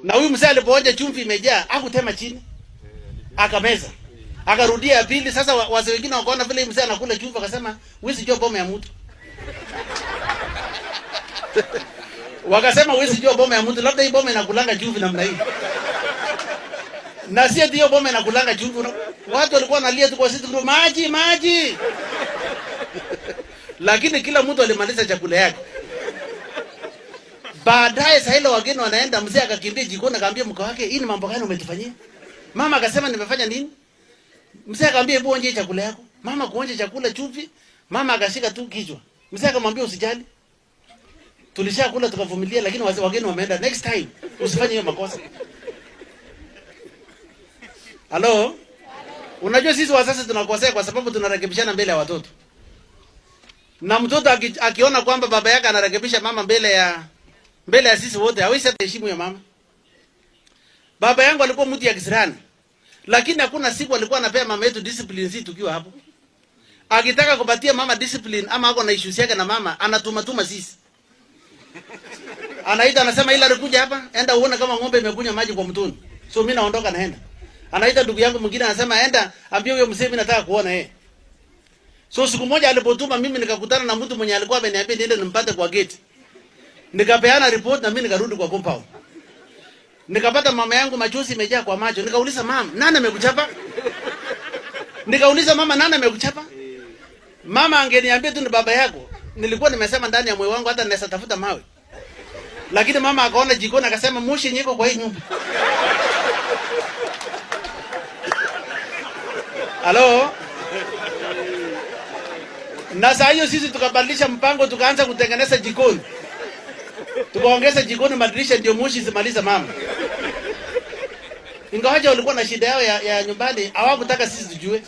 Na huyu mzee alipoonja chumvi imejaa, hakutema chini. Akameza. Akarudia ya pili. Sasa wazee wengine wakaona vile mzee anakula chumvi, akasema, "Wewe jua boma ya mtu." Wakasema, "Wewe jua boma ya mtu, labda hii boma inakulanga chumvi namna hii." Na si hiyo boma inakulanga chumvi. Watu walikuwa wanalia tu kwa sisi, "Maji, maji." Lakini kila mtu alimaliza chakula yake. Baadaye saa ile wageni wanaenda, mzee akakimbia jikoni akamwambia mke wake, "Hii ni mambo gani umetufanyia?" Mama akasema, "Nimefanya nini?" Mzee akamwambia, "Hebu onje chakula yako." Mama kuonje chakula chumvi, mama akashika tu kichwa. Mzee akamwambia, "Usijali. Tulishakula tukavumilia, lakini wageni wameenda, next time usifanye hiyo makosa." Halo? Unajua sisi wazazi tunakosea kwa sababu tunarekebishana mbele ya watoto. Na mtoto akiona kwamba baba yake anarekebisha mama mbele ya sisi wote, hawezi hata heshima ya mama. Baba yangu alikuwa mtu ya kisirani, lakini hakuna siku alikuwa anapea mama yetu discipline sisi tukiwa hapo. Akitaka kupatia mama discipline ama ako na issues yake na mama, anatuma sisi. Anaita anasema, "Ila rikuja hapa, enda uone kama ng'ombe imekunywa maji kwa mtoni." So mimi naondoka naenda. Anaita ndugu yangu mwingine anasema, "Enda ambie huyo mzee mimi nataka kuona yeye." So siku moja alipotuma mimi nikakutana na mtu mwenye alikuwa ameniambia niende nimpate kwa gate. Nikapeana report na mimi nikarudi kwa compound. Nikapata mama yangu machozi imejaa kwa macho. Nikauliza, "Mama, nani amekuchapa?" Nikauliza, "Mama, nani amekuchapa?" Mama angeniambia tu ni baba yako. Nilikuwa nimesema ndani ya moyo wangu hata naweza tafuta mawe. Lakini mama akaona jikoni akasema, "Moshi nyiko kwa hii nyumba." Halo? Na saa hiyo sisi tukabadilisha mpango, tukaanza kutengeneza jikoni. Tukaongeza jikoni madirisha ndio moshi isimaliza mama. Ingawaje walikuwa na shida yao ya nyumbani, hawakutaka sisi tujue.